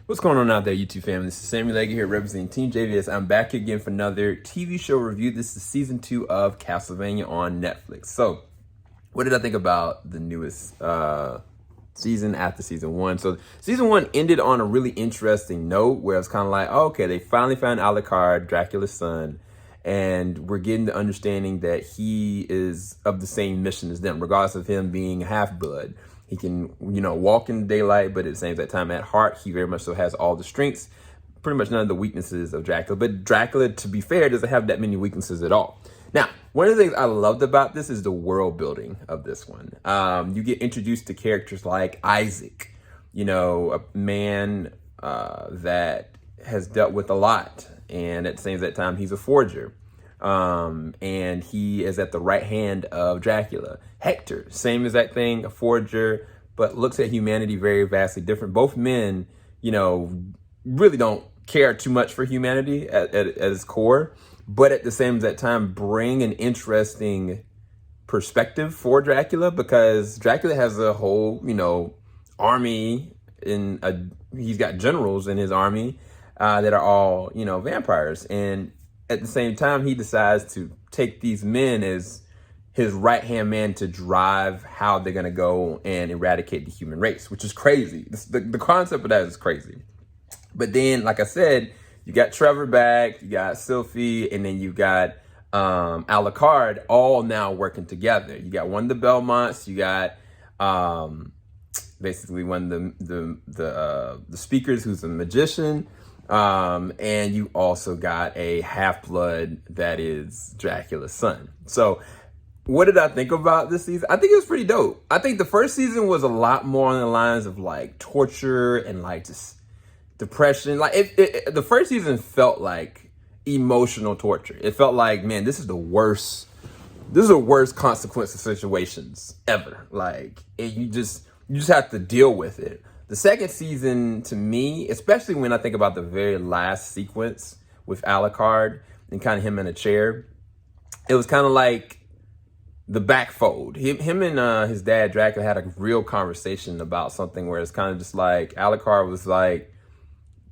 What's going on out there, YouTube family? This is Sammy Leggy here representing Team JVS. I'm back again for another TV show review. This is season 2 of Castlevania on Netflix. So, what did I think about the newest season after season 1? So, season 1 ended on a really interesting note where it's kind of like, oh, okay, they finally found Alucard, Dracula's son, and we're getting the understanding that he is of the same mission as them, regardless of him being half-blood. He can, walk in the daylight, but at the same time, at heart, he very much so has all the strengths, pretty much none of the weaknesses of Dracula. But Dracula, to be fair, doesn't have that many weaknesses at all. Now, one of the things I loved about this is the world building of this one. You get introduced to characters like Isaac, a man that has dealt with a lot. And at the same time, he's a forger. And he is at the right hand of Dracula. Hector, same exact thing, a forger, but looks at humanity very vastly different. Both men, really don't care too much for humanity at its core, but at the same exact time bring an interesting perspective for Dracula, because Dracula has a whole, army he's got generals in his army that are all, vampires. And at the same time, he decides to take these men as his right-hand man to drive how they're going to go and eradicate the human race, which is crazy. The concept of that is crazy. But then, like I said, you got Trevor back, you got Sylphie, and then you got Alucard all now working together. You got one of the Belmonts, you got basically one of the speakers who's a magician, and you also got a half-blood that is Dracula's son. So what did I think about this season? I think it was pretty dope. I think the first season was a lot more on the lines of like torture and like just depression. Like the first season felt like emotional torture. It felt like, man, this is the worst consequence of situations ever. Like, and you just have to deal with it. The second season, to me, especially when I think about the very last sequence with Alucard and kind of him in a chair, it was kind of like the backfold. Him and his dad, Dracula, had a real conversation about something where it's kind of just like, Alucard was like,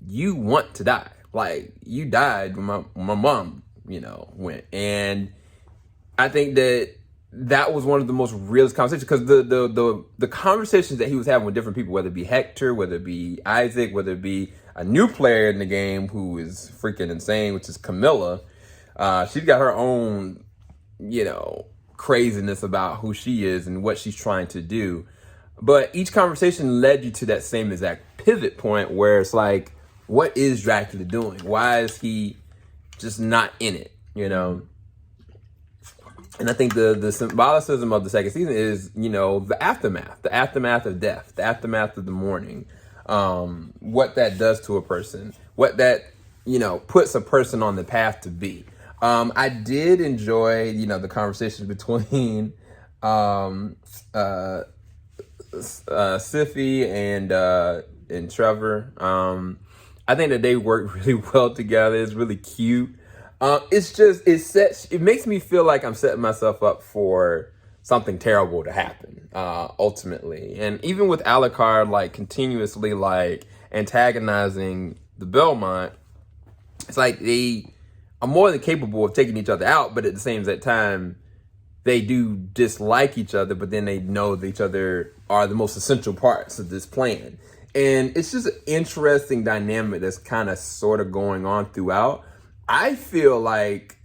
you want to die. Like, you died when my mom, went. And I think that was one of the most realist conversations, because the conversations that he was having with different people, whether it be Hector, whether it be Isaac, whether it be a new player in the game who is freaking insane, which is Camilla. She's got her own, craziness about who she is and what she's trying to do. But each conversation led you to that same exact pivot point where it's like, what is Dracula doing? Why is he just not in it, And I think the symbolicism of the second season is, the aftermath of death, the aftermath of the mourning, what that does to a person, what that, puts a person on the path to be. I did enjoy, the conversation between Sylphie and Trevor. I think that they work really well together. It's really cute. It makes me feel like I'm setting myself up for something terrible to happen, ultimately. And even with Alucard, like, continuously, like, antagonizing the Belmont, it's like they are more than capable of taking each other out, but at the same time, they do dislike each other, but then they know that each other are the most essential parts of this plan. And it's just an interesting dynamic that's kind of sort of going on throughout. I feel like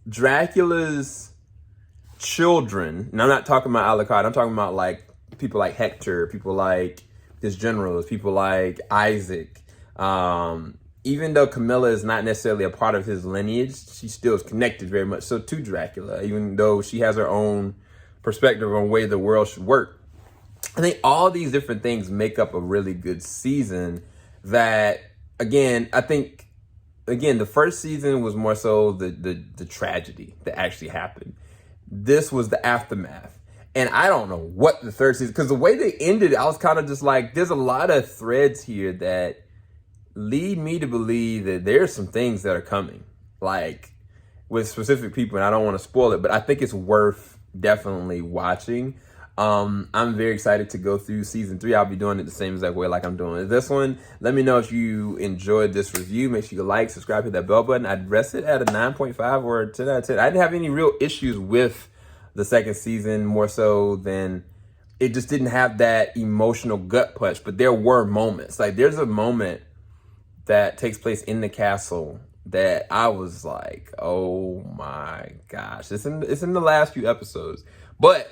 Dracula's children, and I'm not talking about Alucard, I'm talking about like people like Hector, people like his generals, people like Isaac. Even though Camilla is not necessarily a part of his lineage, she still is connected very much so to Dracula, even though she has her own perspective on the way the world should work. I think all these different things make up a really good season that, again, the first season was more so the tragedy that actually happened. This was the aftermath. And I don't know what the third season, because the way they ended, I was kind of just like, there's a lot of threads here that lead me to believe that there's some things that are coming, like with specific people, and I don't want to spoil it, but I think it's worth definitely watching. I'm very excited to go through season 3. I'll be doing it the same exact way like I'm doing this one. Let me know if you enjoyed this review. Make sure you like, subscribe, hit that bell button. I'd rest it at a 9.5 or a 10 out of 10. I didn't have any real issues with the second season, more so than it just didn't have that emotional gut punch. But there were moments. Like, there's a moment that takes place in the castle that I was like, oh my gosh. It's in the last few episodes. But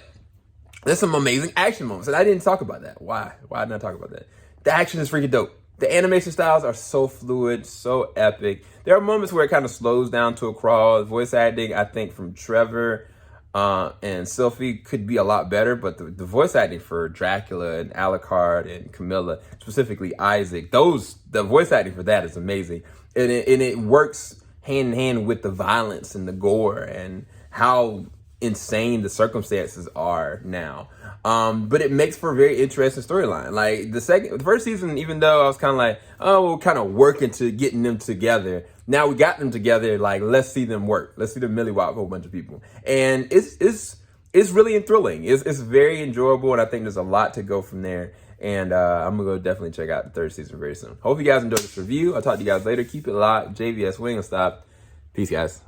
there's some amazing action moments, and I didn't talk about that. Why? Why didn't I talk about that? The action is freaking dope. The animation styles are so fluid, so epic. There are moments where it kind of slows down to a crawl. Voice acting, I think, from Trevor and Sylphie could be a lot better, but the voice acting for Dracula and Alucard and Camilla, specifically Isaac, the voice acting for that is amazing. And it works hand in hand with the violence and the gore and how insane the circumstances are now. But it makes for a very interesting storyline. Like the first season, even though I was kind of like, oh, we're kind of working to getting them together. Now we got them together. Like, let's see them work. Let's see them millywop a whole bunch of people. And it's really thrilling. It's very enjoyable, and I think there's a lot to go from there. And I'm gonna go definitely check out the third season very soon. Hope you guys enjoyed this review. I'll talk to you guys later. Keep it locked. JVS Wingstop. Peace, guys.